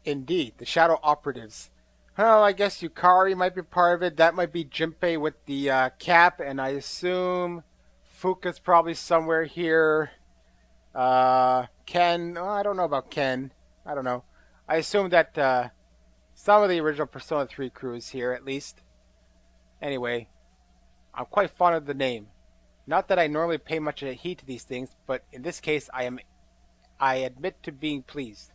Indeed, the Shadow Operatives. Well, I guess Yukari might be part of it. That might be Jinpei with the cap, and I assume Fuka's probably somewhere here. Ken, oh, I don't know about Ken. I don't know. I assume that some of the original Persona 3 crew is here, at least. Anyway, I'm quite fond of the name. Not that I normally pay much heed to these things, but in this case, I admit to being pleased.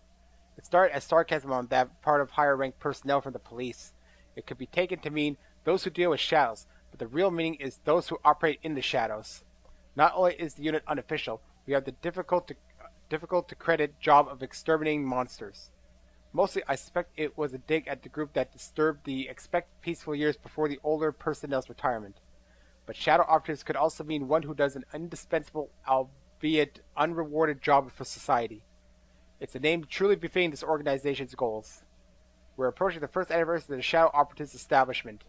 It started as sarcasm on that part of higher ranked personnel from the police. It could be taken to mean those who deal with shadows, but the real meaning is those who operate in the shadows. Not only is the unit unofficial, we have the difficult to credit job of exterminating monsters. Mostly, I suspect it was a dig at the group that disturbed the expected peaceful years before the older personnel's retirement. But shadow operatives could also mean one who does an indispensable, albeit unrewarded job for society. It's a name truly befitting this organization's goals. We're approaching the first anniversary of the Shadow Operatives establishment.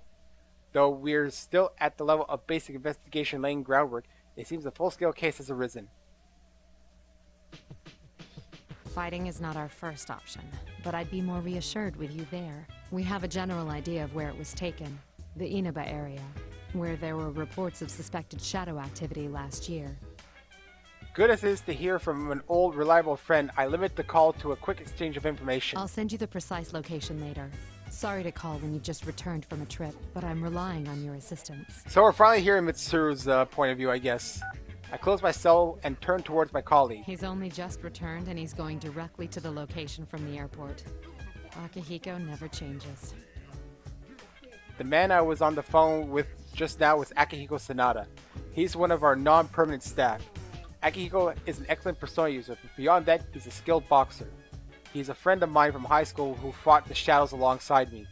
Though we're still at the level of basic investigation laying groundwork, it seems a full-scale case has arisen. Fighting is not our first option, but I'd be more reassured with you there. We have a general idea of where it was taken, the Inaba area, where there were reports of suspected shadow activity last year. Good as it is to hear from an old, reliable friend, I limit the call to a quick exchange of information. I'll send you the precise location later. Sorry to call when you've just returned from a trip, but I'm relying on your assistance. So we're finally hearing Mitsuru's point of view, I guess. I close my cell and turn towards my colleague. He's only just returned and he's going directly to the location from the airport. Akihiko never changes. The man I was on the phone with just now was Akihiko Sanada. He's one of our non-permanent staff. Akihiko is an excellent Persona user, but beyond that, he's a skilled boxer. He's a friend of mine from high school who fought the shadows alongside me.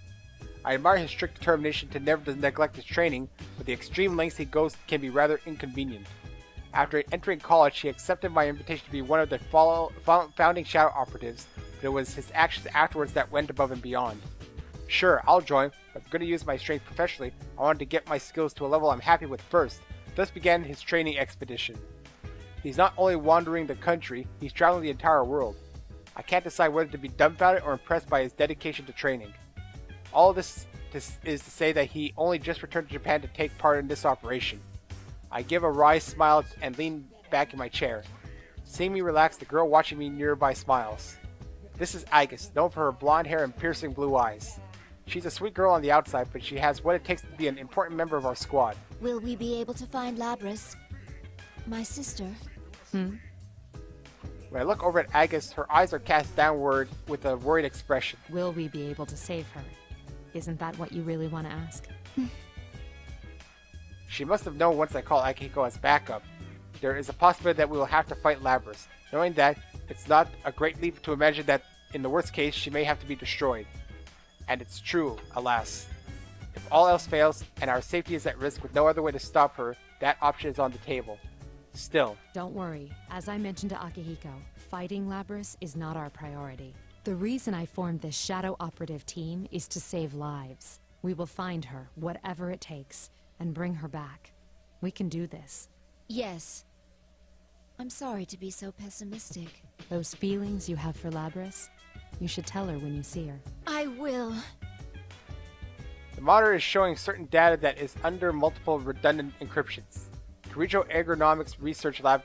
I admire his strict determination to never neglect his training, but the extreme lengths he goes can be rather inconvenient. After entering college, he accepted my invitation to be one of the founding shadow operatives, but it was his actions afterwards that went above and beyond. Sure, I'll join, but if I'm going to use my strength professionally, I wanted to get my skills to a level I'm happy with first. Thus began his training expedition. He's not only wandering the country, he's traveling the entire world. I can't decide whether to be dumbfounded or impressed by his dedication to training. All of this is to say that he only just returned to Japan to take part in this operation. I give a wry smile and lean back in my chair. Seeing me relax, the girl watching me nearby smiles. This is Agus, known for her blonde hair and piercing blue eyes. She's a sweet girl on the outside, but she has what it takes to be an important member of our squad. Will we be able to find Labras? My sister? Hmm? When I look over at Agus, her eyes are cast downward with a worried expression. Will we be able to save her? Isn't that what you really want to ask? She must have known once I called Akihiko as backup. There is a possibility that we will have to fight Labras. Knowing that, it's not a great leap to imagine that in the worst case, she may have to be destroyed. And it's true, alas. If all else fails, and our safety is at risk with no other way to stop her, that option is on the table. Still. Don't worry. As I mentioned to Akihiko, fighting Labras is not our priority. The reason I formed this shadow operative team is to save lives. We will find her, whatever it takes, and bring her back. We can do this. Yes. I'm sorry to be so pessimistic. Those feelings you have for Labras, you should tell her when you see her. I will. The monitor is showing certain data that is under multiple redundant encryptions. Kirijo Ergonomics Research Lab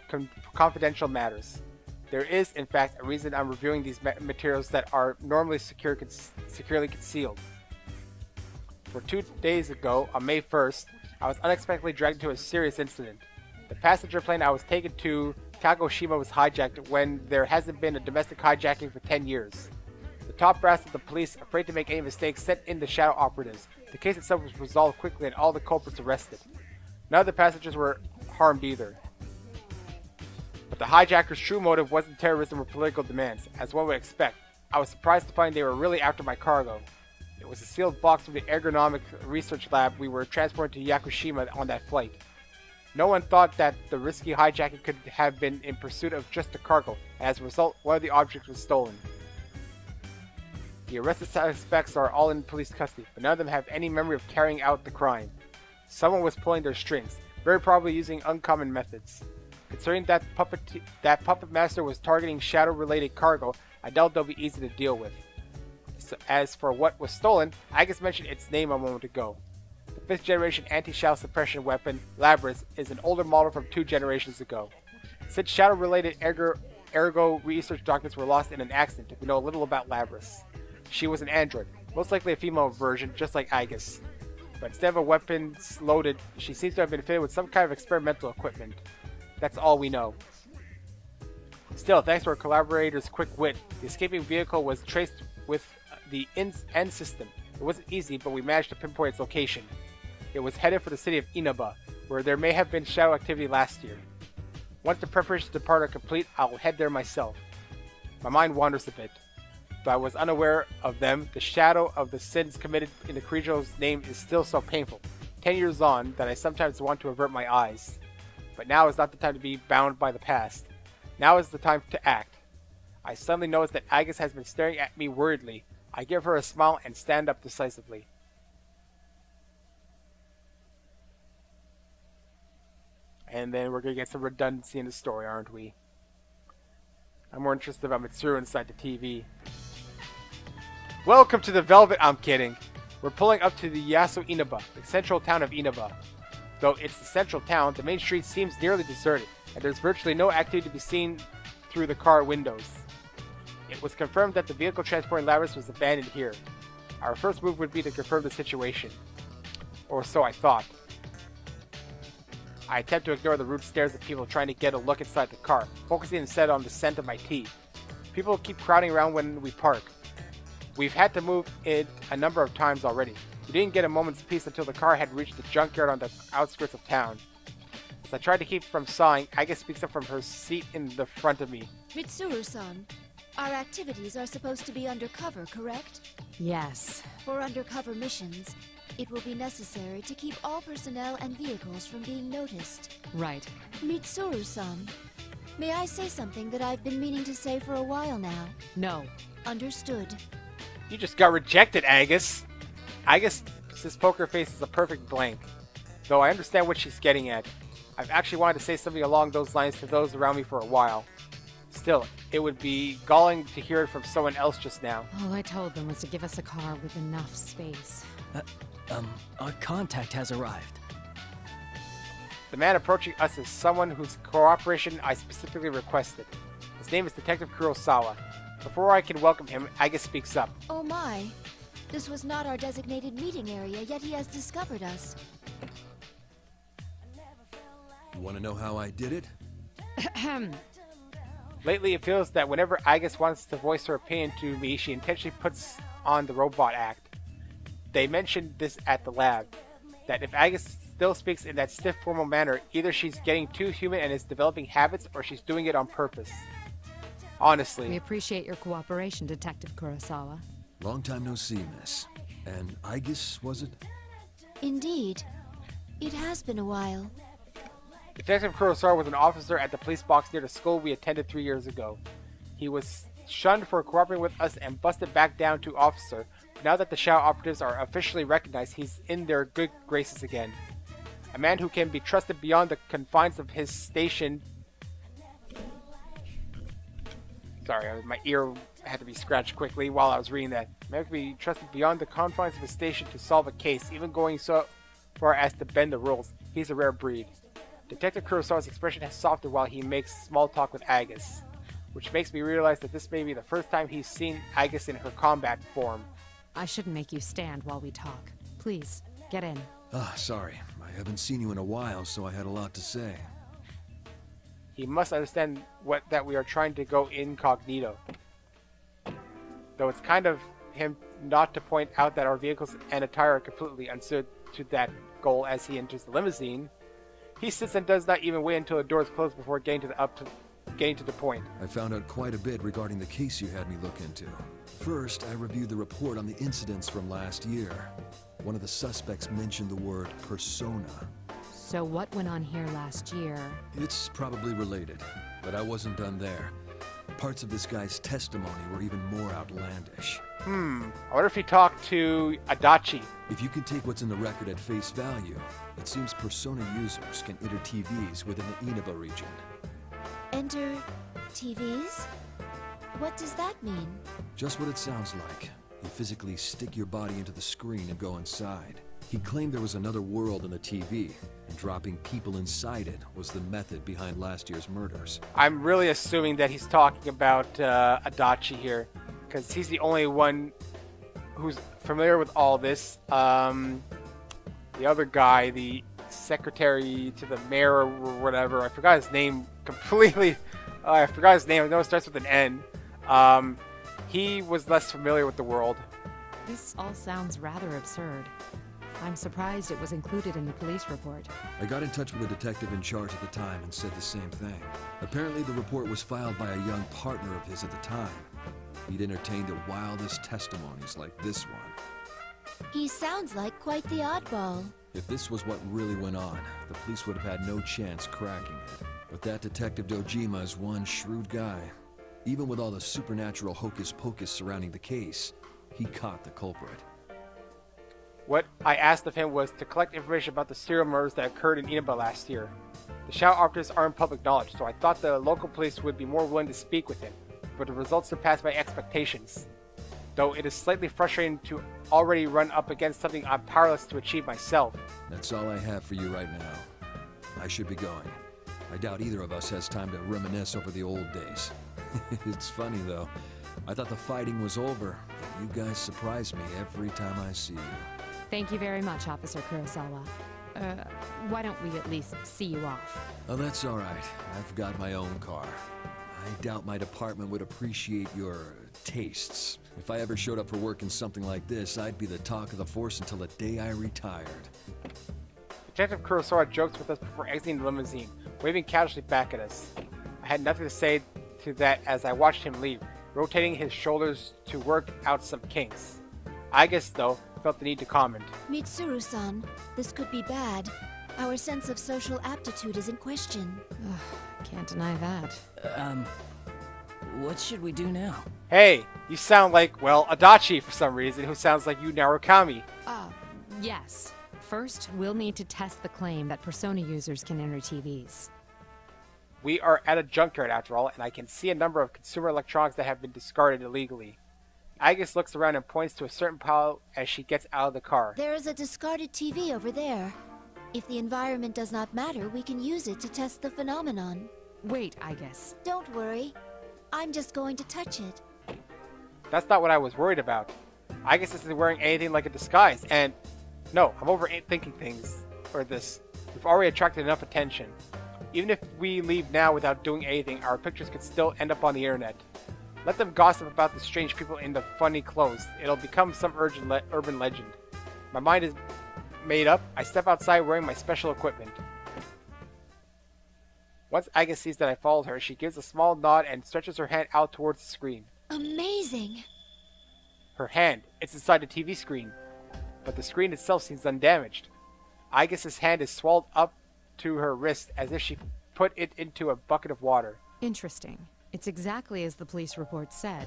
confidential matters. There is, in fact, a reason I'm reviewing these materials that are normally securely concealed. For 2 days ago, on May 1st, I was unexpectedly dragged into a serious incident. The passenger plane I was taken to Kagoshima was hijacked when there hasn't been a domestic hijacking for 10 years. The top brass of the police, afraid to make any mistakes, sent in the shadow operatives. The case itself was resolved quickly and all the culprits arrested. None of the passengers were harmed either. But the hijackers' true motive wasn't terrorism or political demands, as one would expect. I was surprised to find they were really after my cargo. It was a sealed box from the ergonomic research lab we were transported to Yakushima on that flight. No one thought that the risky hijacking could have been in pursuit of just the cargo, and as a result, one of the objects was stolen. The arrested suspects are all in police custody, but none of them have any memory of carrying out the crime. Someone was pulling their strings, very probably using uncommon methods. Considering that puppet master was targeting shadow-related cargo, I doubt they'll be easy to deal with. So as for what was stolen, I just mentioned its name a moment ago. The 5th generation anti-shadow suppression weapon, Labrys, is an older model from 2 generations ago. Since shadow-related ergo research documents were lost in an accident, we know little about Labrys. She was an android, most likely a female version, just like Aegis. But instead of a weapons loaded, she seems to have been fitted with some kind of experimental equipment. That's all we know. Still, thanks to our collaborators' quick wit, the escaping vehicle was traced with the end system. It wasn't easy, but we managed to pinpoint its location. It was headed for the city of Inaba, where there may have been shadow activity last year. Once the preparations to depart are complete, I'll head there myself. My mind wanders a bit. Though I was unaware of them, the shadow of the sins committed in the Krijo's name is still so painful, 10 years on, that I sometimes want to avert my eyes. But now is not the time to be bound by the past. Now is the time to act. I suddenly notice that Aegis has been staring at me worriedly. I give her a smile and stand up decisively. And then we're going to get some redundancy in the story, aren't we? I'm more interested about Mitsuru inside the TV. Welcome to the Velvet. I'm kidding. We're pulling up to the Yasu Inaba, the central town of Inaba. Though it's the central town, the main street seems nearly deserted, and there's virtually no activity to be seen through the car windows. It was confirmed that the vehicle transporting Labrys was abandoned here. Our first move would be to confirm the situation. Or so I thought. I attempt to ignore the rude stares of people trying to get a look inside the car, focusing instead on the scent of my tea. People keep crowding around when we park. We've had to move it a number of times already. We didn't get a moment's peace until the car had reached the junkyard on the outskirts of town. As I tried to keep from sighing, Aegis speaks up from her seat in the front of me. Mitsuru-san, our activities are supposed to be undercover, correct? Yes. For undercover missions, it will be necessary to keep all personnel and vehicles from being noticed. Right. Mitsuru-san, may I say something that I've been meaning to say for a while now? No. Understood. You just got rejected, Aegis. Aegis' poker face is a perfect blank. Though I understand what she's getting at. I've actually wanted to say something along those lines to those around me for a while. Still, it would be galling to hear it from someone else just now. All I told them was to give us a car with enough space. Our contact has arrived. The man approaching us is someone whose cooperation I specifically requested. His name is Detective Kurosawa. Before I can welcome him, Aegis speaks up. Oh my. This was not our designated meeting area, yet he has discovered us. You want to know how I did it? Lately, it feels that whenever Aegis wants to voice her opinion to me, she intentionally puts on the robot act. They mentioned this at the lab, that if Aegis still speaks in that stiff, formal manner, either she's getting too human and is developing habits, or she's doing it on purpose. Honestly. We appreciate your cooperation, Detective Kurosawa. Long time no see, miss. And Aegis, was it? Indeed. It has been a while. Detective Kurosawa was an officer at the police box near the school we attended 3 years ago. He was shunned for cooperating with us and busted back down to officer. But now that the Shadow operatives are officially recognized, he's in their good graces again. A man who can be trusted beyond the confines of his station. Sorry, my ear had to be scratched quickly while I was reading that. A man can be trusted beyond the confines of his station to solve a case, even going so far as to bend the rules. He's a rare breed. Detective Kurosawa's expression has softened while he makes small talk with Aegis, which makes me realize that this may be the first time he's seen Aegis in her combat form. I shouldn't make you stand while we talk. Please, get in. Ah, sorry. I haven't seen you in a while, so I had a lot to say. He must understand that we are trying to go incognito. Though it's kind of him not to point out that our vehicles and attire are completely unsuited to that goal as he enters the limousine. He sits and does not even wait until the doors close before getting to the point. I found out quite a bit regarding the case you had me look into. First, I reviewed the report on the incidents from last year. One of the suspects mentioned the word persona. So what went on here last year? It's probably related, but I wasn't done there. Parts of this guy's testimony were even more outlandish. I wonder if he talked to Adachi. If you can take what's in the record at face value, it seems persona users can enter TVs within the Inaba region. Enter TVs? What does that mean? Just what it sounds like. You physically stick your body into the screen and go inside. He claimed there was another world in the TV, and dropping people inside it was the method behind last year's murders. I'm really assuming that he's talking about Adachi here, because he's the only one who's familiar with all this. The other guy, the secretary to the mayor or whatever, I forgot his name completely. I forgot his name. I know it starts with an N. He was less familiar with the world. This all sounds rather absurd. I'm surprised it was included in the police report. I got in touch with the detective in charge at the time and said the same thing. Apparently the report was filed by a young partner of his at the time. He'd entertained the wildest testimonies like this one. He sounds like quite the oddball. If this was what really went on, the police would have had no chance cracking it. But that Detective Dojima is one shrewd guy. Even with all the supernatural hocus-pocus surrounding the case, he caught the culprit. What I asked of him was to collect information about the serial murders that occurred in Inaba last year. The shadow operatives aren't public knowledge, so I thought the local police would be more willing to speak with him, but the results surpassed my expectations. Though it is slightly frustrating to already run up against something I'm powerless to achieve myself. That's all I have for you right now. I should be going. I doubt either of us has time to reminisce over the old days. It's funny though. I thought the fighting was over, but you guys surprise me every time I see you. Thank you very much, Officer Kurosawa. Why don't we at least see you off? Oh, that's all right. I've got my own car. I doubt my department would appreciate your tastes. If I ever showed up for work in something like this, I'd be the talk of the force until the day I retired. Detective Kurosawa jokes with us before exiting the limousine, waving casually back at us. I had nothing to say to that as I watched him leave, rotating his shoulders to work out some kinks. I guess, though, felt the need to comment. Mitsuru-san, this could be bad. Our sense of social aptitude is in question. Can't deny that. What should we do now? Hey, you sound like, well, Adachi for some reason, who sounds like you Narukami. Yes. First, we'll need to test the claim that Persona users can enter TVs. We are at a junkyard after all, and I can see a number of consumer electronics that have been discarded illegally. Agus looks around and points to a certain pile as she gets out of the car. There is a discarded TV over there. If the environment does not matter, we can use it to test the phenomenon. Wait, Agus. Don't worry. I'm just going to touch it. That's not what I was worried about. Agus isn't wearing anything like a disguise, and... No, I'm overthinking things. Or this. We've already attracted enough attention. Even if we leave now without doing anything, our pictures could still end up on the internet. Let them gossip about the strange people in the funny clothes. It'll become some urban legend. My mind is made up. I step outside wearing my special equipment. Once Agus sees that I followed her, she gives a small nod and stretches her hand out towards the screen. Amazing! Her hand. It's inside the TV screen. But the screen itself seems undamaged. Agus's hand is swelled up to her wrist as if she put it into a bucket of water. Interesting. It's exactly as the police report said.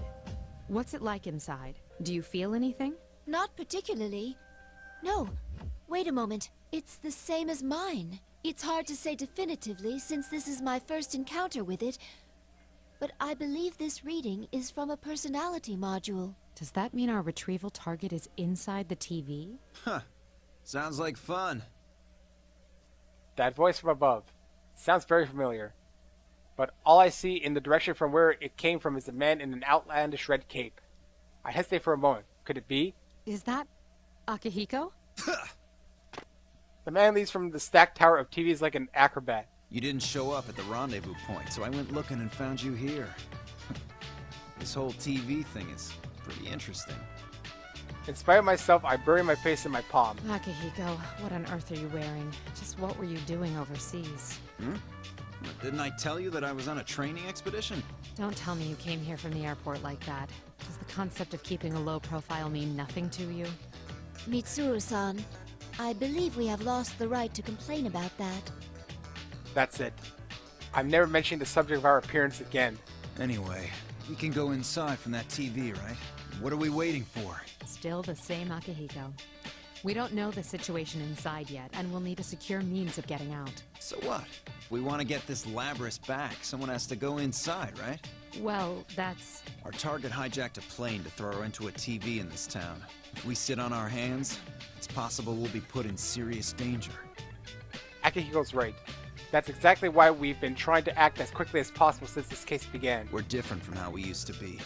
What's it like inside? Do you feel anything? Not particularly. No. Wait a moment. It's the same as mine. It's hard to say definitively since this is my first encounter with it, but I believe this reading is from a personality module. Does that mean our retrieval target is inside the TV? Huh. Sounds like fun. That voice from above. Sounds very familiar. But all I see in the direction from where it came from is a man in an outlandish red cape. I hesitate for a moment. Could it be? Is that Akihiko? The man leads from the stacked tower of TVs like an acrobat. You didn't show up at the rendezvous point, so I went looking and found you here. This whole TV thing is pretty interesting. In spite of myself, I bury my face in my palm. Akihiko, what on earth are you wearing? Just what were you doing overseas? Didn't I tell you that I was on a training expedition? Don't tell me you came here from the airport like that. Does the concept of keeping a low profile mean nothing to you? Mitsuru-san, I believe we have lost the right to complain about that. That's it. I'm never mentioning the subject of our appearance again. Anyway, we can go inside from that TV, right? What are we waiting for? Still the same Akihiko. We don't know the situation inside yet, and we'll need a secure means of getting out. So what? If we want to get this Labrys back, someone has to go inside, right? Well, that's... Our target hijacked a plane to throw her into a TV in this town. If we sit on our hands, it's possible we'll be put in serious danger. Akihiko's right. That's exactly why we've been trying to act as quickly as possible since this case began. We're different from how we used to be.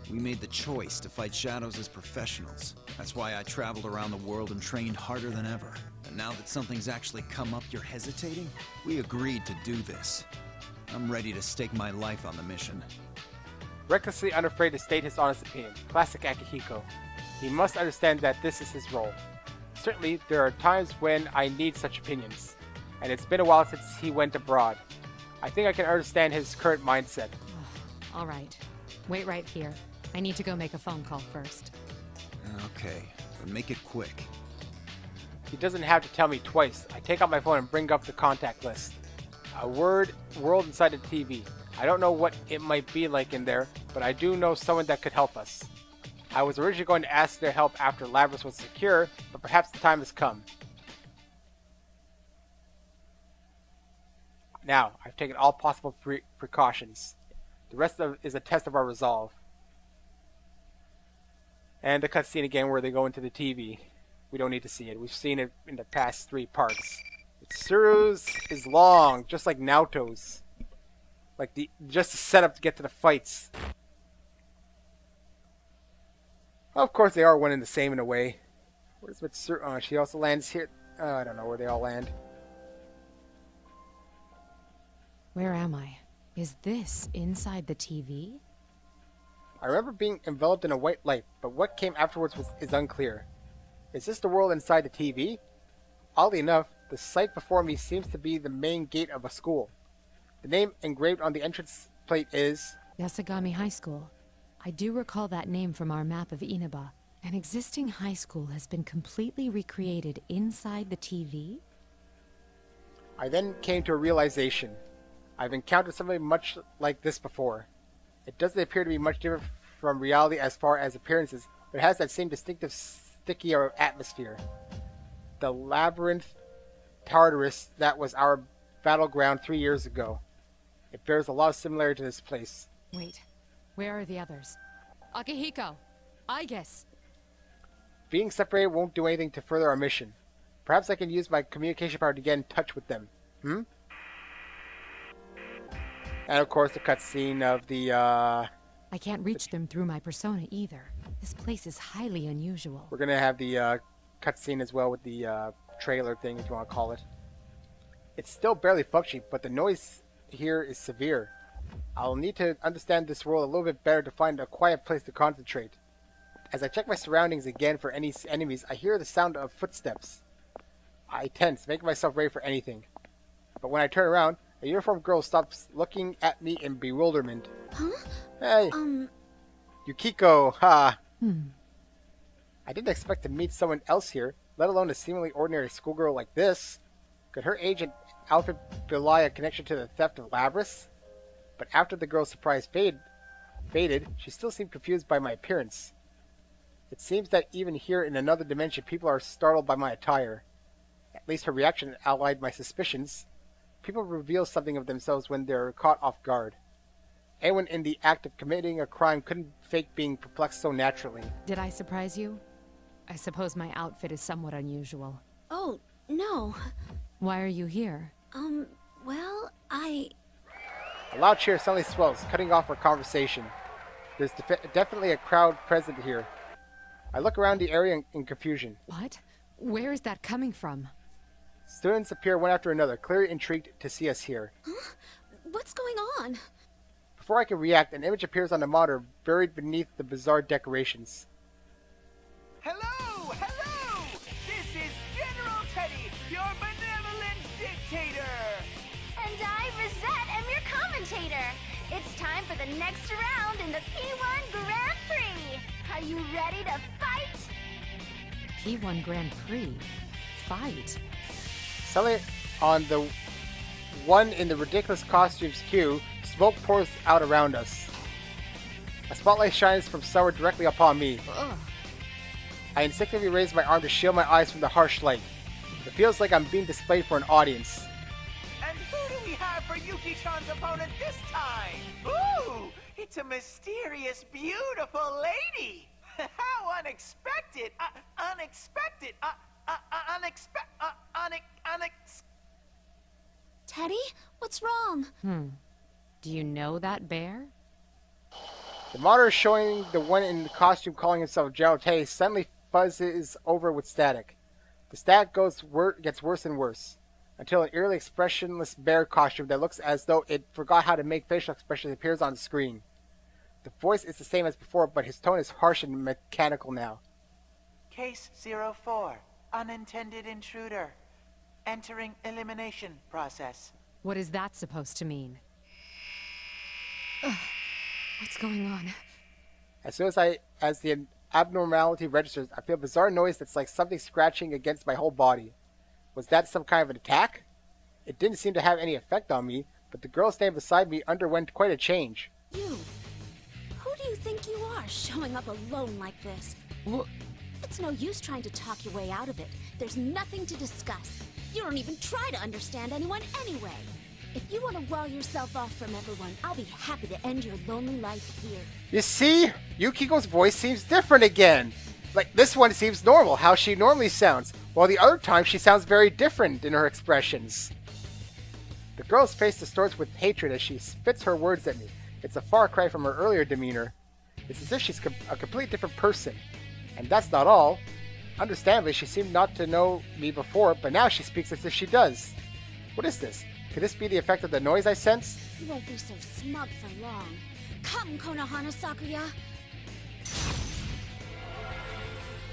We made the choice to fight shadows as professionals. That's why I traveled around the world and trained harder than ever. And now that something's actually come up, you're hesitating? We agreed to do this. I'm ready to stake my life on the mission. Recklessly unafraid to state his honest opinion. Classic Akihiko. He must understand that this is his role. Certainly, there are times when I need such opinions. And it's been a while since he went abroad. I think I can understand his current mindset. All right. Wait right here. I need to go make a phone call first. Okay, but make it quick. He doesn't have to tell me twice. I take out my phone and bring up the contact list. A world inside the TV. I don't know what it might be like in there, but I do know someone that could help us. I was originally going to ask their help after Labrys was secure, but perhaps the time has come. Now, I've taken all possible precautions. The rest is a test of our resolve. And the cutscene again where they go into the TV. We don't need to see it. We've seen it in the past 3 parts. Mitsuru's is long, just like Naoto's. Like just the setup to get to the fights. Of course, they are one and the same in a way. Where's Mitsuru? Oh, she also lands here. I don't know where they all land. Where am I? Is this inside the TV? I remember being enveloped in a white light, but what came afterwards is unclear. Is this the world inside the TV? Oddly enough, the sight before me seems to be the main gate of a school. The name engraved on the entrance plate is... Yasagami High School. I do recall that name from our map of Inaba. An existing high school has been completely recreated inside the TV? I then came to a realization. I've encountered something much like this before. It doesn't appear to be much different from reality as far as appearances, but it has that same distinctive sticky atmosphere. The labyrinth Tartarus that was our battleground 3 years ago. It bears a lot of similarity to this place. Wait, where are the others? Akihiko! Aigis! Being separated won't do anything to further our mission. Perhaps I can use my communication power to get in touch with them. And of course the cutscene of the, I can't reach them through my persona either. This place is highly unusual. We're gonna have the cutscene as well with the trailer thing, if you want to call it. It's still barely functioning, but the noise here is severe. I'll need to understand this world a little bit better to find a quiet place to concentrate. As I check my surroundings again for any enemies, I hear the sound of footsteps. I tense, making myself ready for anything. But when I turn around, a uniformed girl stops looking at me in bewilderment. Huh? Hey! Yukiko, ha! I didn't expect to meet someone else here, let alone a seemingly ordinary schoolgirl like this. Could her age and outfit belie a connection to the theft of Labrys? But after the girl's surprise faded, she still seemed confused by my appearance. It seems that even here in another dimension, people are startled by my attire. At least her reaction allied my suspicions. People reveal something of themselves when they're caught off guard. Anyone in the act of committing a crime couldn't fake being perplexed so naturally. Did I surprise you? I suppose my outfit is somewhat unusual. Oh, no. Why are you here? Well, A loud cheer suddenly swells, cutting off our conversation. There's definitely a crowd present here. I look around the area in confusion. What? Where is that coming from? Students appear one after another, clearly intrigued to see us here. Huh? What's going on? Before I can react, an image appears on the monitor, buried beneath the bizarre decorations. Hello! Hello! This is General Teddy, your benevolent dictator! And I, Rosette, am your commentator. It's time for the next round in the P1 Grand Prix. Are you ready to fight? P1 Grand Prix? Fight? Suddenly, on the one in the ridiculous costumes queue, smoke pours out around us. A spotlight shines from somewhere directly upon me. Ugh. I instinctively raise my arm to shield my eyes from the harsh light. It feels like I'm being displayed for an audience. And who do we have for Yuki-chan's opponent this time? Ooh! It's a mysterious, beautiful lady. How unexpected! Unexpected! Teddy, what's wrong? Do you know that bear? The monitor showing the one in the costume calling himself General Teddy suddenly fuzzes over with static. The static gets worse and worse, until an eerily expressionless bear costume that looks as though it forgot how to make facial expressions appears on the screen. The voice is the same as before, but his tone is harsh and mechanical now. Case 04. Unintended intruder. Entering elimination process. What is that supposed to mean? Ugh. What's going on? As soon as the abnormality registers, I feel a bizarre noise that's like something scratching against my whole body. Was that some kind of an attack? It didn't seem to have any effect on me, but the girl standing beside me underwent quite a change. You? Who do you think you are, showing up alone like this? It's no use trying to talk your way out of it. There's nothing to discuss. You don't even try to understand anyone anyway. If you want to wall yourself off from everyone, I'll be happy to end your lonely life here. You see? Yukiko's voice seems different again. Like, this one seems normal, how she normally sounds, while the other time she sounds very different in her expressions. The girl's face distorts with hatred as she spits her words at me. It's a far cry from her earlier demeanor. It's as if she's a completely different person. And that's not all. Understandably, she seemed not to know me before, but now she speaks as if she does. What is this? Could this be the effect of the noise I sense? You won't be so smug for long. Come, Konohana Sakuya.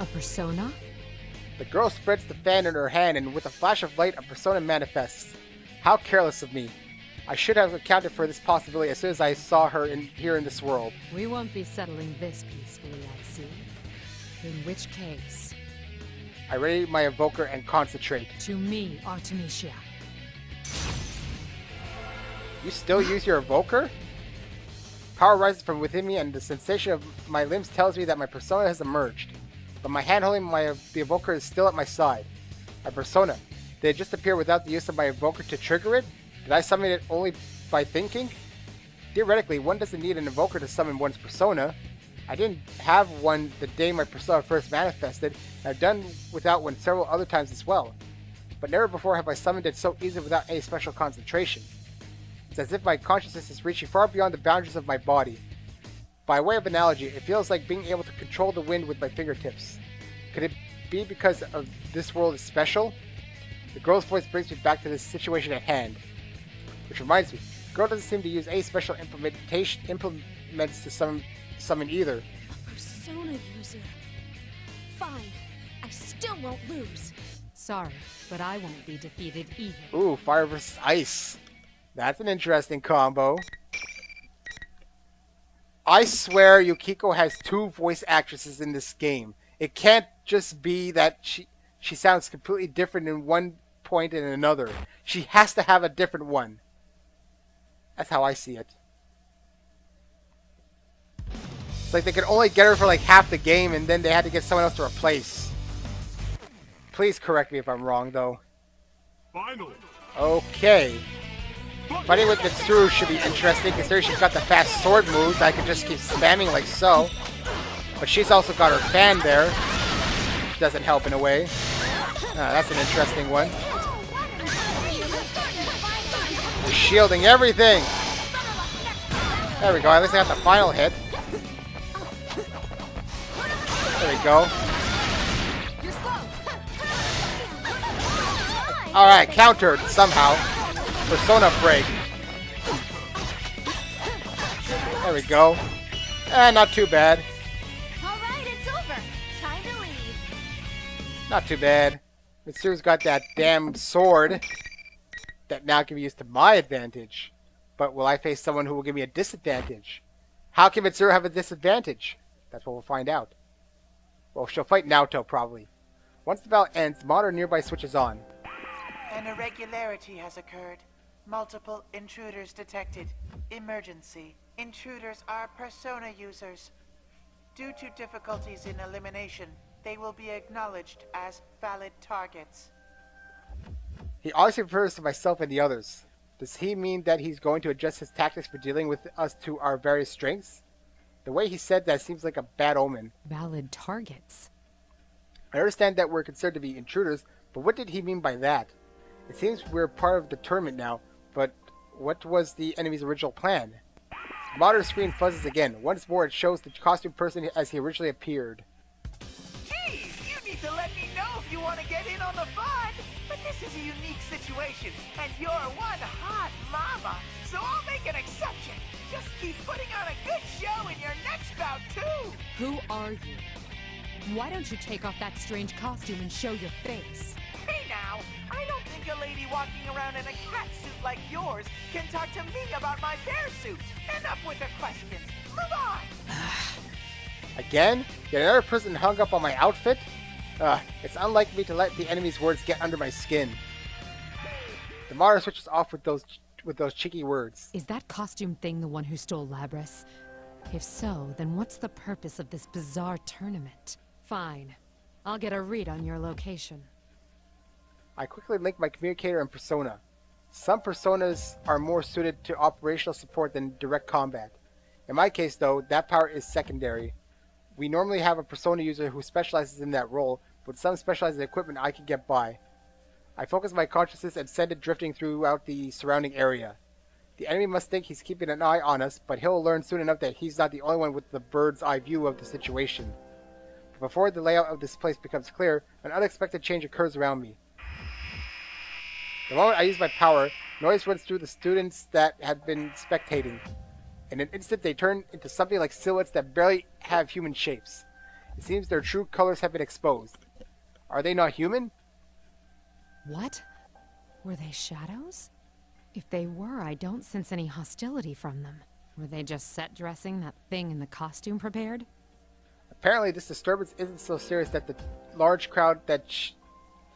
A persona? The girl spreads the fan in her hand, and with a flash of light, a persona manifests. How careless of me. I should have accounted for this possibility as soon as I saw her here in this world. We won't be settling this peacefully, I see. In which case... I ready my evoker and concentrate. To me, Artemisia. You still use your evoker? Power rises from within me, and the sensation of my limbs tells me that my persona has emerged. But my hand holding the evoker is still at my side. My persona. Did it just appear without the use of my evoker to trigger it? Did I summon it only by thinking? Theoretically, one doesn't need an evoker to summon one's persona. I didn't have one the day my persona first manifested, and I've done without one several other times as well. But never before have I summoned it so easily without any special concentration. It's as if my consciousness is reaching far beyond the boundaries of my body. By way of analogy, it feels like being able to control the wind with my fingertips. Could it be because of this world is special? The girl's voice brings me back to this situation at hand. Which reminds me, the girl doesn't seem to use any special implements to summon either. A persona user. Fine. I still won't lose. Sorry, but I won't be defeated either. Ooh, fire versus ice. That's an interesting combo. I swear Yukiko has two voice actresses in this game. It can't just be that she sounds completely different in one point and another. She has to have a different one. That's how I see it. It's like they could only get her for like half the game and then they had to get someone else to replace. Please correct me if I'm wrong though. Finally. Okay. Fighting with Mitsuru should be interesting considering she's got the fast sword moves. I could just keep spamming like so. But she's also got her fan there. Which doesn't help in a way. That's an interesting one. We're shielding everything. There we go. At least I got the final hit. There we go. Alright, countered somehow. Persona break. There we go. Not too bad. Alright, it's over. Time to leave. Not too bad. Mitsuru's got that damn sword that now can be used to my advantage. But will I face someone who will give me a disadvantage? How can Mitsuru have a disadvantage? That's what we'll find out. Well, she'll fight Naoto, probably. Once the battle ends, the monitor nearby switches on. An irregularity has occurred. Multiple intruders detected. Emergency. Intruders are persona users. Due to difficulties in elimination, they will be acknowledged as valid targets. He obviously refers to myself and the others. Does he mean that he's going to adjust his tactics for dealing with us to our various strengths? The way he said that seems like a bad omen. Valid targets. I understand that we're considered to be intruders, but what did he mean by that? It seems we're part of the tournament now, but what was the enemy's original plan? The monitor screen fuzzes again. Once more, it shows the costume person as he originally appeared. Geez, you need to let me know if you want to get in on the fun. But this is a unique situation, and you're one hot mama, so I'll make an exception. Just keep putting on a good show in your next bout, too. Who are you? Why don't you take off that strange costume and show your face? Hey now, I don't think a lady walking around in a cat suit like yours can talk to me about my bear suit. Enough with the questions. Move on. Again? Yet another person hung up on my outfit? It's unlike me to let the enemy's words get under my skin. The monitor switches off with those cheeky words. Is that costume thing the one who stole Labrys? If so, then what's the purpose of this bizarre tournament? Fine. I'll get a read on your location. I quickly link my communicator and persona. Some personas are more suited to operational support than direct combat. In my case, though, that power is secondary. We normally have a persona user who specializes in that role, but some specialized equipment I can get by. I focus my consciousness and send it drifting throughout the surrounding area. The enemy must think he's keeping an eye on us, but he'll learn soon enough that he's not the only one with the bird's eye view of the situation. But before the layout of this place becomes clear, an unexpected change occurs around me. The moment I use my power, noise runs through the students that have been spectating. In an instant, they turn into something like silhouettes that barely have human shapes. It seems their true colors have been exposed. Are they not human? What? Were they shadows? If they were, I don't sense any hostility from them. Were they just set dressing that thing in the costume prepared? Apparently, this disturbance isn't so serious that the large crowd that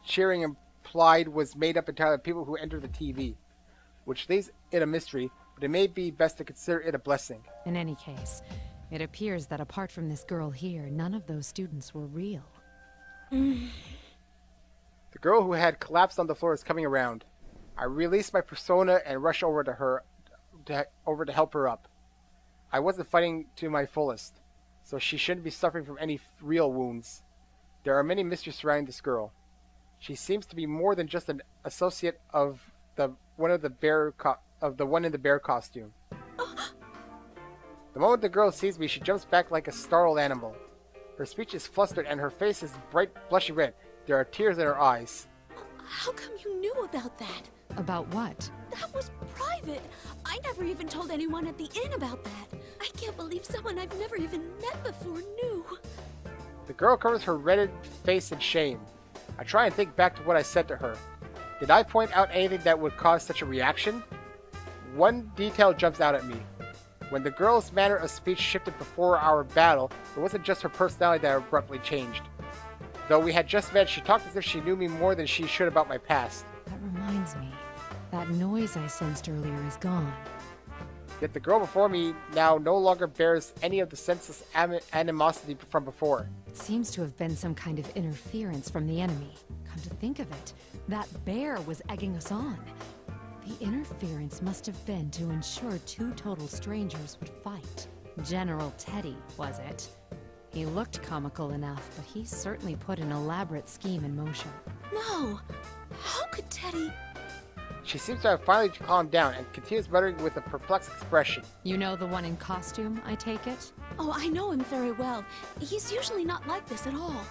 cheering implied was made up entirely of people who entered the TV, which leaves it a mystery, but it may be best to consider it a blessing. In any case, it appears that apart from this girl here, none of those students were real. The girl who had collapsed on the floor is coming around. I release my persona and rush over to her, to help her up. I wasn't fighting to my fullest, so she shouldn't be suffering from any real wounds. There are many mysteries surrounding this girl. She seems to be more than just an associate of the one in the bear costume. The moment the girl sees me, she jumps back like a startled animal. Her speech is flustered and her face is bright blushy red. There are tears in her eyes. How come you knew about that? About what? That was private. I never even told anyone at the inn about that. I can't believe someone I've never even met before knew. The girl covers her reddened face in shame. I try and think back to what I said to her. Did I point out anything that would cause such a reaction? One detail jumps out at me. When the girl's manner of speech shifted before our battle, it wasn't just her personality that abruptly changed. Though we had just met, she talked as if she knew me more than she should about my past. That reminds me. That noise I sensed earlier is gone. Yet the girl before me now no longer bears any of the senseless animosity from before. It seems to have been some kind of interference from the enemy. Come to think of it, that bear was egging us on. The interference must have been to ensure two total strangers would fight. General Teddy, was it? He looked comical enough, but he certainly put an elaborate scheme in motion. No! How could Teddy... She seems to have finally calmed down and continues muttering with a perplexed expression. You know the one in costume, I take it? Oh, I know him very well. He's usually not like this at all.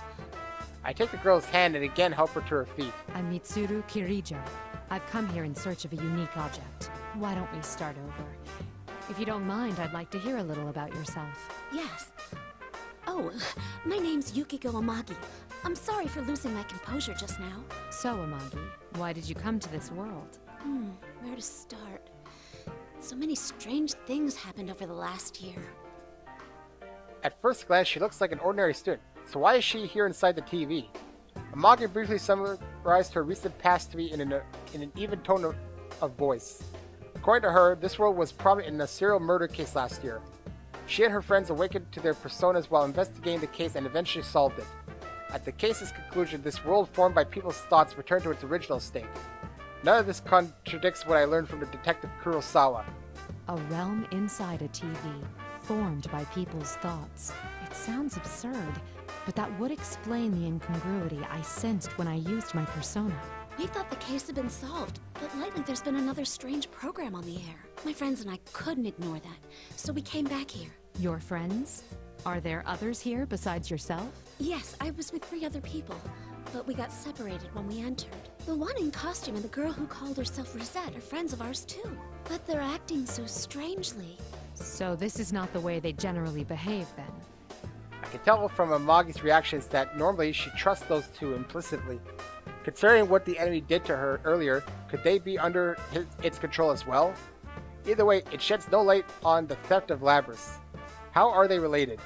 I take the girl's hand and again help her to her feet. I'm Mitsuru Kirijo. I've come here in search of a unique object. Why don't we start over? If you don't mind, I'd like to hear a little about yourself. Yes. Oh, my name's Yukiko Amagi. I'm sorry for losing my composure just now. So, Amagi, why did you come to this world? Where to start? So many strange things happened over the last year. At first glance, she looks like an ordinary student, so why is she here inside the TV? Amagi briefly summarized her recent past to me in an even tone of voice. According to her, this world was prominent in a serial murder case last year. She and her friends awakened to their personas while investigating the case and eventually solved it. At the case's conclusion, this world formed by people's thoughts returned to its original state. None of this contradicts what I learned from the detective Kurosawa. A realm inside a TV, formed by people's thoughts. It sounds absurd, but that would explain the incongruity I sensed when I used my persona. We thought the case had been solved, but lately there's been another strange program on the air. My friends and I couldn't ignore that, so we came back here. Your friends? Are there others here besides yourself? Yes, I was with 3 other people, but we got separated when we entered. The one in costume and the girl who called herself Rosette are friends of ours too. But they're acting so strangely. So this is not the way they generally behave, then? I can tell from Amagi's reactions that normally she trusts those two implicitly. Considering what the enemy did to her earlier, could they be under its control as well? Either way, it sheds no light on the theft of Labrys. How are they related?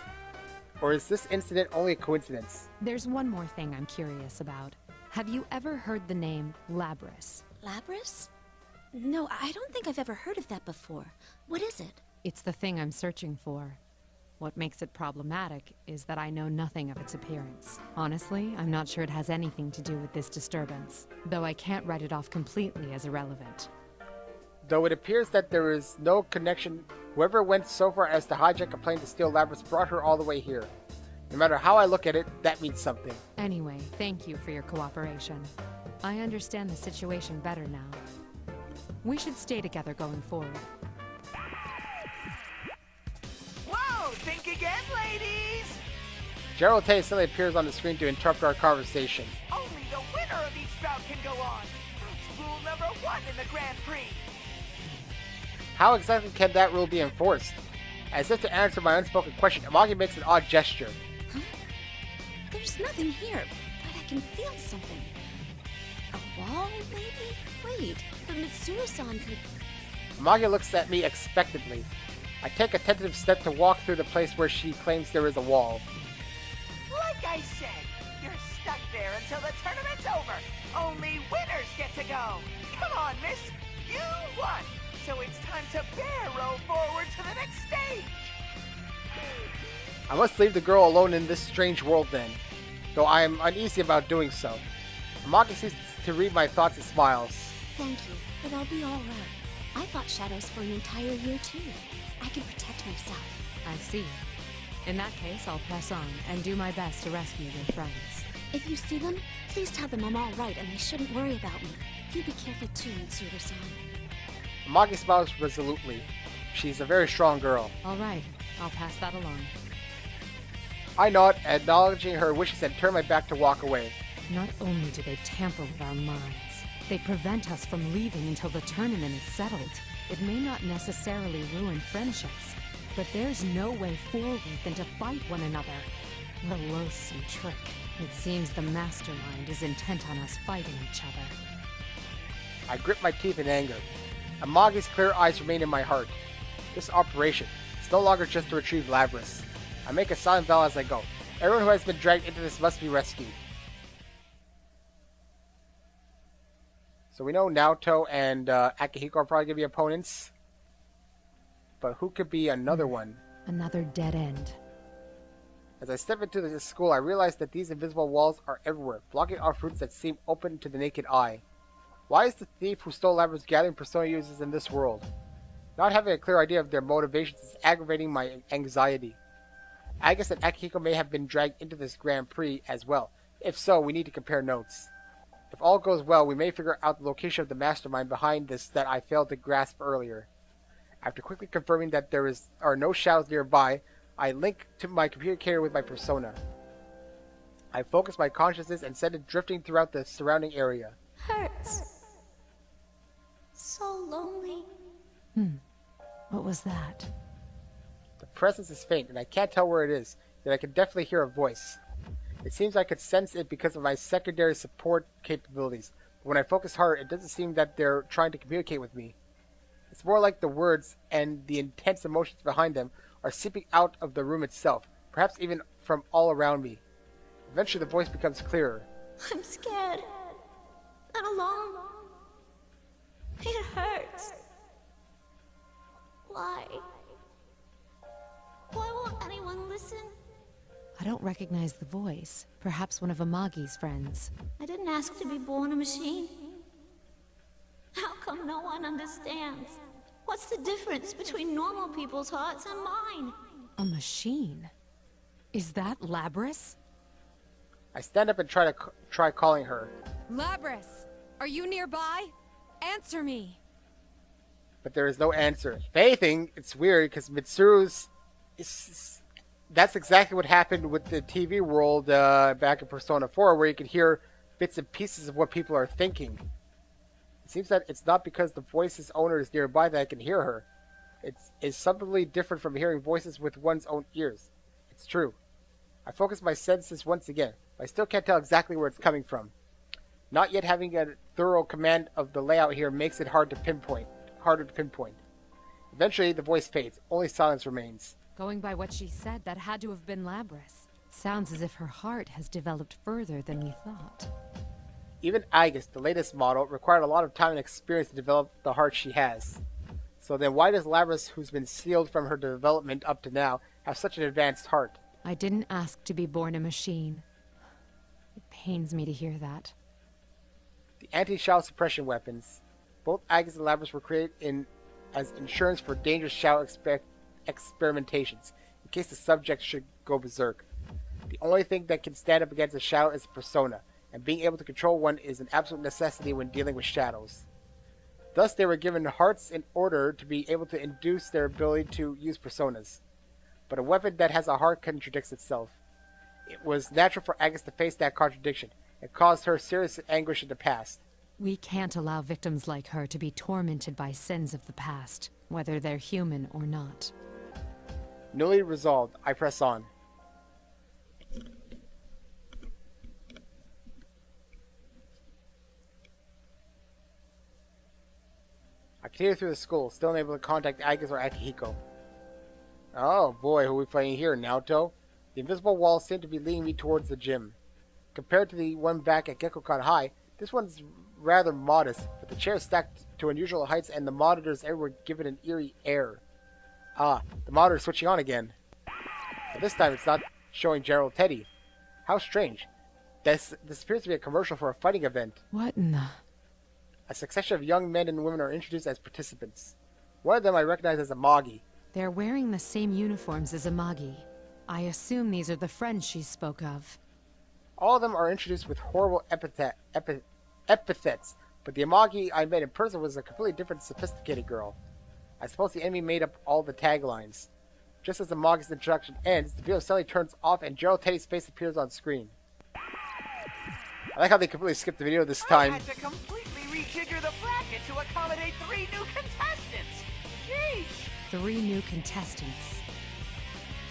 Or is this incident only a coincidence? There's one more thing I'm curious about. Have you ever heard the name Labrys? Labrys? No, I don't think I've ever heard of that before. What is it? It's the thing I'm searching for. What makes it problematic is that I know nothing of its appearance. Honestly, I'm not sure it has anything to do with this disturbance, though I can't write it off completely as irrelevant. Though it appears that there is no connection, whoever went so far as to hijack a plane to steal Labrys brought her all the way here. No matter how I look at it, that means something. Anyway, thank you for your cooperation. I understand the situation better now. We should stay together going forward. Whoa! Think again, ladies! Gerald Tay suddenly appears on the screen to interrupt our conversation. Only the winner of each bout can go on. That's rule number 1 in the Grand Prix. How exactly can that rule be enforced? As if to answer my unspoken question, Amagi makes an odd gesture. Huh? There's nothing here, but I can feel something. A wall, maybe? Wait, the Mitsuru-san could... Amagi looks at me expectantly. I take a tentative step to walk through the place where she claims there is a wall. Like I said, you're stuck there until the tournament's over. Only winners get to go. Come on, miss. You won. So it's time to barrel forward to the next stage. I must leave the girl alone in this strange world then, though I am uneasy about doing so. Amagi seems to read my thoughts and smiles. Thank you, but I'll be all right. I fought shadows for an entire year too. I can protect myself. I see. In that case, I'll press on and do my best to rescue your friends. If you see them, please tell them I'm all right and they shouldn't worry about me. You be careful too, Mitsuru-san. Amagi smiles resolutely. She's a very strong girl. All right, I'll pass that along. I nod, acknowledging her wishes, and turn my back to walk away. Not only do they tamper with our minds, they prevent us from leaving until the tournament is settled. It may not necessarily ruin friendships, but there's no way forward than to fight one another. The loathsome trick. It seems the mastermind is intent on us fighting each other. I grip my teeth in anger. Amagi's clear eyes remain in my heart. This operation is no longer just to retrieve Labrys. I make a silent vow as I go. Everyone who has been dragged into this must be rescued. So we know Naoto and Akihiko are probably going to be opponents. But who could be another one? Another dead end. As I step into the school, I realize that these invisible walls are everywhere, blocking off routes that seem open to the naked eye. Why is the thief who stole Labrys gathering persona users in this world? Not having a clear idea of their motivations is aggravating my anxiety. I guess that Akihiko may have been dragged into this Grand Prix as well. If so, we need to compare notes. If all goes well, we may figure out the location of the mastermind behind this that I failed to grasp earlier. After quickly confirming that there are no shadows nearby, I link to my communicator with my persona. I focus my consciousness and send it drifting throughout the surrounding area. Hurts. So lonely. What was that? The presence is faint, and I can't tell where it is, yet I can definitely hear a voice. It seems I could sense it because of my secondary support capabilities, but when I focus harder, it doesn't seem that they're trying to communicate with me. It's more like the words and the intense emotions behind them are seeping out of the room itself, perhaps even from all around me. Eventually the voice becomes clearer. I'm scared. I'm alone. It hurts. Why? Why won't anyone listen? I don't recognize the voice. Perhaps one of Amagi's friends. I didn't ask to be born a machine. How come no one understands? What's the difference between normal people's hearts and mine? A machine? Is that Labrys? I stand up and try calling her, Labrys! Are you nearby? Answer me! but there is no answer. If anything, it's weird because Mitsuru's... That's exactly what happened with the TV world back in Persona 4, where you can hear bits and pieces of what people are thinking. It seems that it's not because the voice's owner is nearby that I can hear her. It's something different from hearing voices with one's own ears. It's true. I focus my senses once again, but I still can't tell exactly where it's coming from. Not yet having a thorough command of the layout here makes it harder to pinpoint. Eventually, the voice fades. Only silence remains. Going by what she said, that had to have been Labrys. Sounds as if her heart has developed further than we thought. Even Aegis, the latest model, required a lot of time and experience to develop the heart she has. So then why does Labrys, who's been sealed from her development up to now, have such an advanced heart? I didn't ask to be born a machine. It pains me to hear that. The anti-shadow suppression weapons. Both Aegis and Labrys were created as insurance for dangerous shadow experimentations, in case the subject should go berserk. The only thing that can stand up against a shadow is a persona, and being able to control one is an absolute necessity when dealing with shadows. Thus, they were given hearts in order to be able to induce their ability to use personas. But a weapon that has a heart contradicts itself. It was natural for Aegis to face that contradiction. It caused her serious anguish in the past. We can't allow victims like her to be tormented by sins of the past, whether they're human or not. Newly resolved, I press on. I continue through the school, still unable to contact Aegis or Akihiko. Oh boy, who are we fighting here, Naoto? The invisible walls seem to be leading me towards the gym. Compared to the one back at Gekkoukan High, this one's rather modest, but the chairs stacked to unusual heights and the monitors everywhere give it an eerie air. Ah, the monitor's switching on again. But this time it's not showing General Teddy. How strange. This appears to be a commercial for a fighting event. What in the... A succession of young men and women are introduced as participants. One of them I recognize as Amagi. They're wearing the same uniforms as Amagi. I assume these are the friends she spoke of. All of them are introduced with horrible epithets, but the Amagi I met in person was a completely different, sophisticated girl. I suppose the enemy made up all the taglines. Just as Amagi's introduction ends, the video suddenly turns off and Gerald Teddy's face appears on screen. I like how they completely skipped the video this time. I had to completely rejigger the bracket to accommodate 3 new contestants. Jeez. 3 new contestants.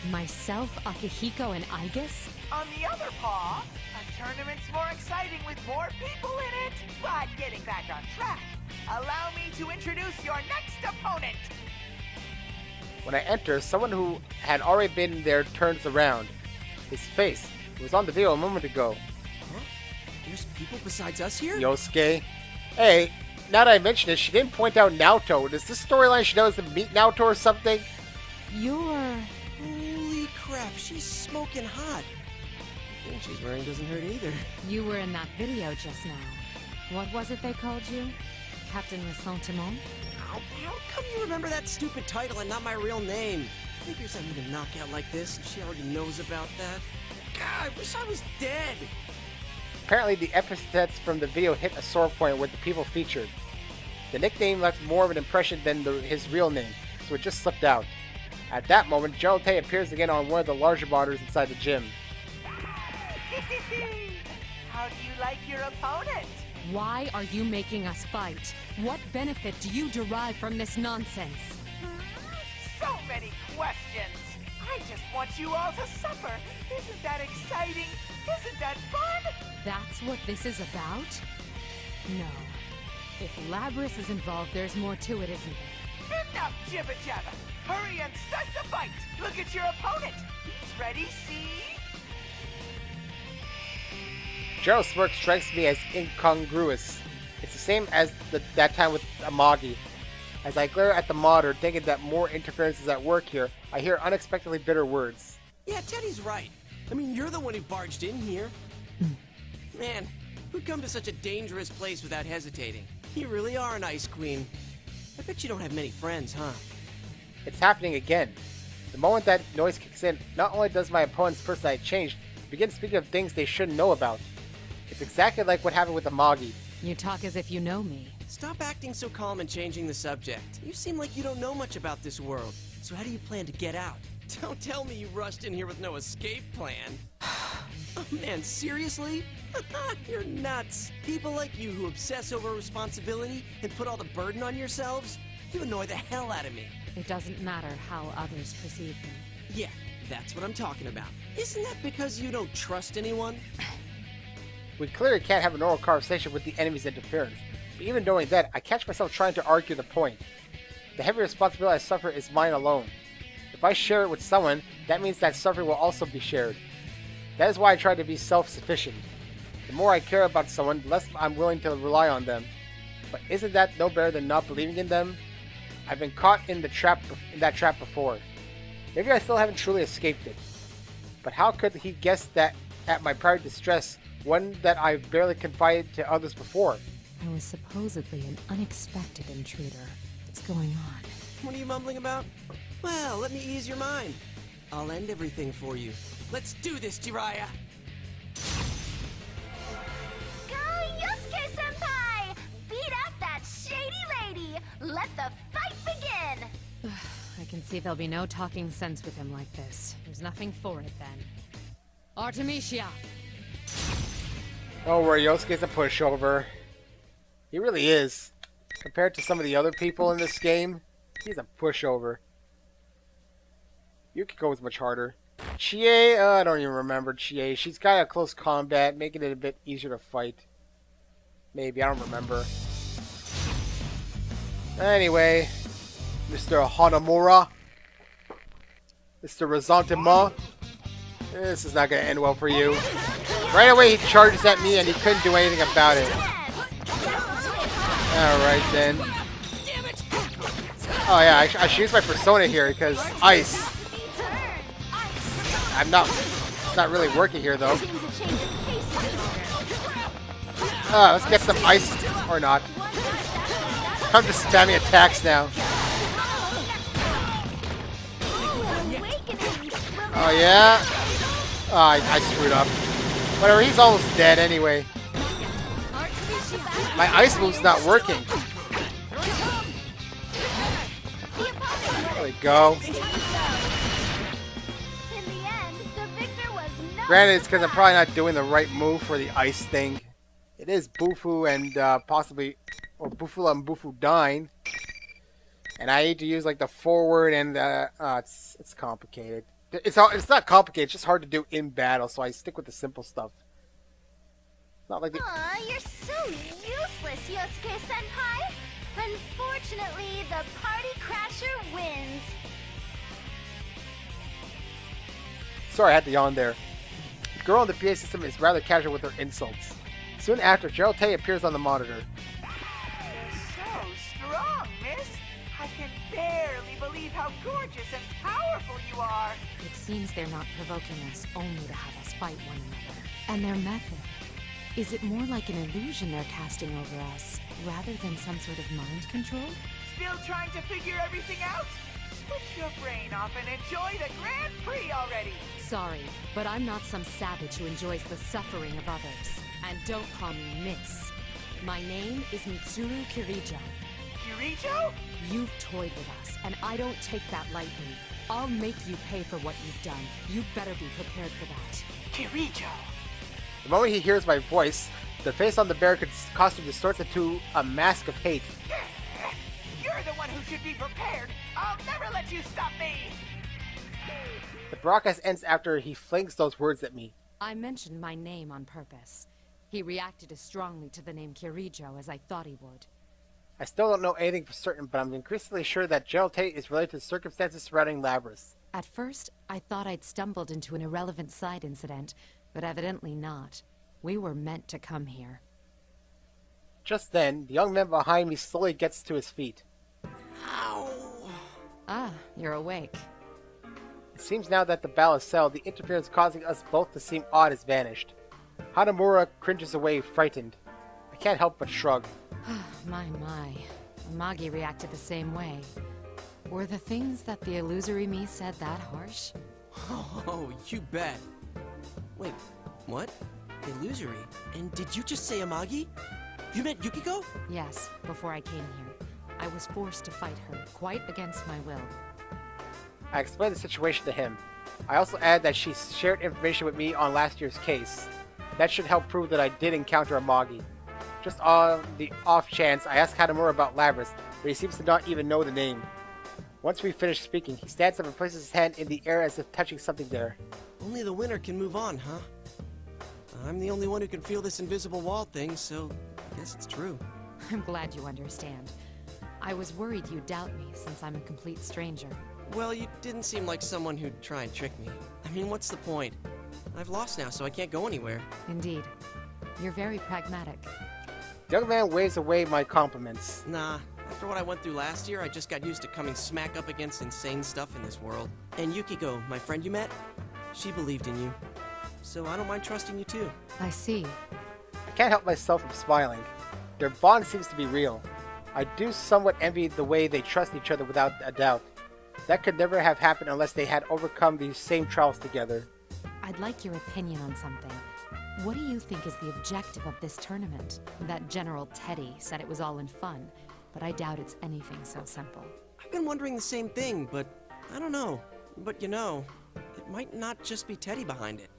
Myself, Akihiko, and Aegis? On the other paw, a tournament's more exciting with more people in it. But getting back on track, allow me to introduce your next opponent. When I enter, someone who had already been there turns around. His face, it was on the video a moment ago. Huh? There's people besides us here? Yosuke. Hey, now that I mention it, she didn't point out Naoto. Is this storyline she knows to meet Naoto or something? You're... Holy crap, she's smoking hot. The thing she's wearing doesn't hurt either. You were in that video just now. What was it they called you? Captain Ressentiment? How come you remember that stupid title and not my real name? Figures I'm in a knockout like this and she already knows about that. God, I wish I was dead. Apparently the epithets from the video hit a sore point with the people featured. The nickname left more of an impression than his real name, so it just slipped out. At that moment, Gerald Tay appears again on one of the larger monitors inside the gym. How do you like your opponent? Why are you making us fight? What benefit do you derive from this nonsense? So many questions. I just want you all to suffer. Isn't that exciting? Isn't that fun? That's what this is about? No. If Labrys is involved, there's more to it, isn't there? Enough jibber jabber. Hurry and start the fight. Look at your opponent. He's ready, see? Gerald's smirk strikes me as incongruous. It's the same as that time with Amagi. As I glare at the monitor, thinking that more interference is at work here, I hear unexpectedly bitter words. Yeah, Teddy's right. I mean, you're the one who barged in here. Man, who'd come to such a dangerous place without hesitating? You really are an ice queen. I bet you don't have many friends, huh? It's happening again. The moment that noise kicks in, not only does my opponent's personality change, they begin speaking of things they shouldn't know about. It's exactly like what happened with the Magi. You talk as if you know me. Stop acting so calm and changing the subject. You seem like you don't know much about this world. So how do you plan to get out? Don't tell me you rushed in here with no escape plan. Oh man, seriously? You're nuts. People like you who obsess over responsibility and put all the burden on yourselves, you annoy the hell out of me. It doesn't matter how others perceive me. Yeah, that's what I'm talking about. Isn't that because you don't trust anyone? We clearly can't have a normal conversation with the enemy's interference. But even knowing that, I catch myself trying to argue the point. The heavy responsibility I suffer is mine alone. If I share it with someone, that means that suffering will also be shared. That is why I try to be self-sufficient. The more I care about someone, the less I'm willing to rely on them. But isn't that no better than not believing in them? I've been caught in that trap before. Maybe I still haven't truly escaped it. But how could he guess that at my prior distress, one that I've barely confided to others before? I was supposedly an unexpected intruder. What's going on? What are you mumbling about? Well, let me ease your mind. I'll end everything for you. Let's do this, Jiraiya! Go, Yosuke-senpai! Beat up that shady lady! Let the fight begin! I can see there'll be no talking sense with him like this. There's nothing for it then. Artemisia! Don't worry, Yosuke's a pushover. He really is. Compared to some of the other people in this game, he's a pushover. Yukiko was much harder. Chie, I don't even remember Chie. She's got a close combat, making it a bit easier to fight. Maybe, I don't remember. Anyway, Mr. Hanamura, Mr. Resentiment, this is not going to end well for you. Right away he charges at me and he couldn't do anything about it. Alright then. Oh yeah, I should use my persona here because ice. It's not really working here though. Let's get some ice, or not. I'm just spamming attacks now. Oh yeah? Oh, I screwed up. Whatever, he's almost dead anyway. My ice move's not working. There we go. Granted, it's because I'm probably not doing the right move for the ice thing. It is Bufu and possibly, or Bufula and Bufu dying. And I need to use like the forward and it's complicated. It's not complicated, it's just hard to do in battle, so I stick with the simple stuff. Not like the... Aw, you're so useless, Yosuke-senpai! Unfortunately, the party crasher wins. Sorry, I had to yawn there. The girl in the PA system is rather casual with her insults. Soon after, Gerald Tay appears on the monitor. So strong, miss! I can barely believe how gorgeous and powerful you are! It seems they're not provoking us only to have us fight one another. And their method. Is it more like an illusion they're casting over us, rather than some sort of mind control? Still trying to figure everything out? Switch your brain off and enjoy the Grand Prix already! Sorry, but I'm not some savage who enjoys the suffering of others. And don't call me Miss. My name is Mitsuru Kirijo. Kirijo? You've toyed with us, and I don't take that lightly. I'll make you pay for what you've done. You better be prepared for that. Kirijo! The moment he hears my voice, the face on the bear costume distorts into a mask of hate. You're the one who should be prepared! I'll never let you stop me! The broadcast ends after he flings those words at me. I mentioned my name on purpose. He reacted as strongly to the name Kirijo as I thought he would. I still don't know anything for certain, but I'm increasingly sure that Gerald Tate is related to the circumstances surrounding Labrys. At first, I thought I'd stumbled into an irrelevant side incident, but evidently not. We were meant to come here. Just then, the young man behind me slowly gets to his feet. Ow! Ah, you're awake. It seems now that the battle is settled, the interference causing us both to seem odd has vanished. Hanamura cringes away, frightened. I can't help but shrug. My. Amagi reacted the same way. Were the things that the illusory me said that harsh? Oh, you bet. Wait, what? Illusory? And did you just say Amagi? You meant Yukiko? Yes, before I came here. I was forced to fight her, quite against my will. I explained the situation to him. I also add that she shared information with me on last year's case. That should help prove that I did encounter Amagi. Just on the off chance, I asked Hanamura about Labrys, but he seems to not even know the name. Once we finish speaking, he stands up and places his hand in the air as if touching something there. Only the winner can move on, huh? I'm the only one who can feel this invisible wall thing, so I guess it's true. I'm glad you understand. I was worried you'd doubt me, since I'm a complete stranger. Well, you didn't seem like someone who'd try and trick me. I mean, what's the point? I've lost now, so I can't go anywhere. Indeed. You're very pragmatic. The young man waves away my compliments. Nah, after what I went through last year, I just got used to coming smack up against insane stuff in this world. And Yukiko, my friend you met, she believed in you. So I don't mind trusting you too. I see. I can't help myself from smiling. Their bond seems to be real. I do somewhat envy the way they trust each other without a doubt. That could never have happened unless they had overcome these same trials together. I'd like your opinion on something. What do you think is the objective of this tournament? That General Teddy said it was all in fun, but I doubt it's anything so simple. I've been wondering the same thing, but I don't know. But you know, it might not just be Teddy behind it.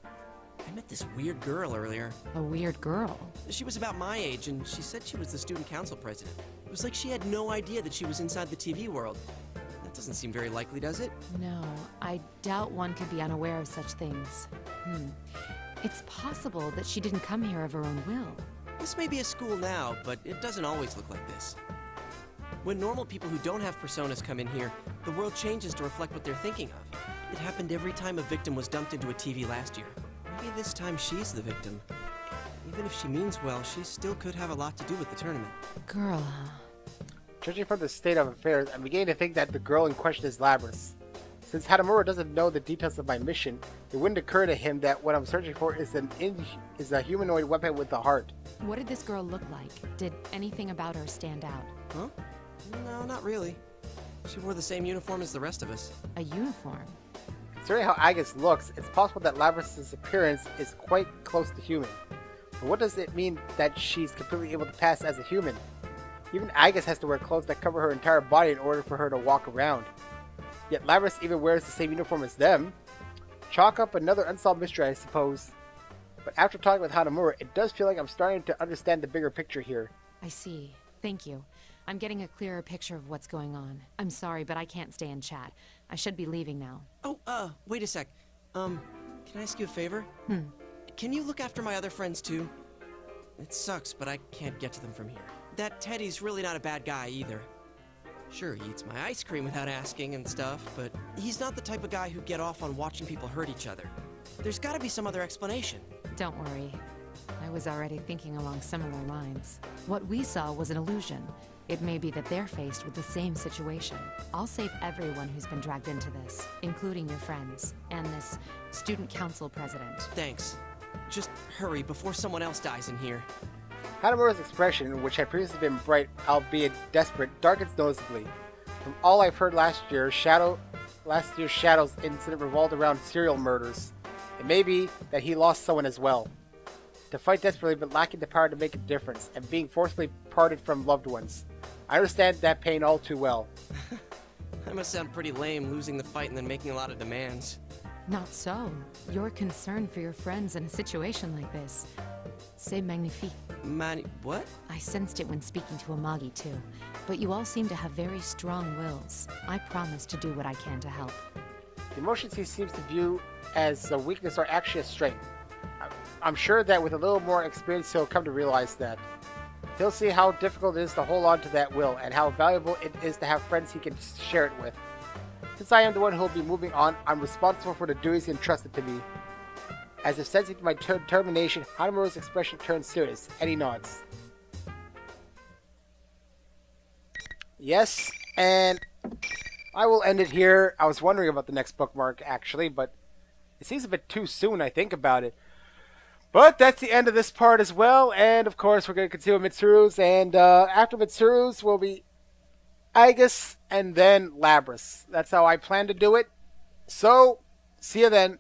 I met this weird girl earlier. A weird girl? She was about my age, and she said she was the student council president. It was like she had no idea that she was inside the TV world. That doesn't seem very likely, does it? No, I doubt one could be unaware of such things. It's possible that she didn't come here of her own will. This may be a school now, but it doesn't always look like this. When normal people who don't have personas come in here, the world changes to reflect what they're thinking of. It happened every time a victim was dumped into a TV last year. Maybe this time she's the victim. Even if she means well, she still could have a lot to do with the tournament. Girl, huh? Judging from the state of affairs, I'm beginning to think that the girl in question is Labrys. Since Hanamura doesn't know the details of my mission, it wouldn't occur to him that what I'm searching for is a humanoid weapon with a heart. What did this girl look like? Did anything about her stand out? Huh? No, not really. She wore the same uniform as the rest of us. A uniform? Considering how Agus looks, it's possible that Labrys' appearance is quite close to human. But what does it mean that she's completely able to pass as a human? Even Agus has to wear clothes that cover her entire body in order for her to walk around. Yet Labrys even wears the same uniform as them. Chalk up another unsolved mystery, I suppose. But after talking with Hanamura, it does feel like I'm starting to understand the bigger picture here. I see. Thank you. I'm getting a clearer picture of what's going on. I'm sorry, but I can't stay and chat. I should be leaving now. Oh, wait a sec. Can I ask you a favor? Can you look after my other friends too? It sucks, but I can't get to them from here. That Teddy's really not a bad guy either. Sure, he eats my ice cream without asking and stuff, but he's not the type of guy who'd get off on watching people hurt each other. There's gotta be some other explanation. Don't worry. I was already thinking along similar lines. What we saw was an illusion. It may be that they're faced with the same situation. I'll save everyone who's been dragged into this, including your friends, and this student council president. Thanks. Just hurry before someone else dies in here. Hanamura's expression, which had previously been bright, albeit desperate, darkens noticeably. From all I've heard last year's Shadow's incident revolved around serial murders. It may be that he lost someone as well. To fight desperately but lacking the power to make a difference, and being forcibly parted from loved ones. I understand that pain all too well. I must sound pretty lame losing the fight and then making a lot of demands. Not so. Your concern for your friends in a situation like this. C'est magnifique. What? I sensed it when speaking to Amagi too. But you all seem to have very strong wills. I promise to do what I can to help. The emotions he seems to view as a weakness are actually a strength. I'm sure that with a little more experience he'll come to realize that. He'll see how difficult it is to hold on to that will, and how valuable it is to have friends he can share it with. Since I am the one who will be moving on, I'm responsible for the duties entrusted to me. As if sensing my determination, Hanamura's expression turns serious, and he nods. Yes, and I will end it here. I was wondering about the next bookmark, actually, but it seems a bit too soon, I think about it. But that's the end of this part as well. And of course, we're going to continue with Mitsuru's. And after Mitsuru's will be Aegis and then Labrys. That's how I plan to do it. So, see you then.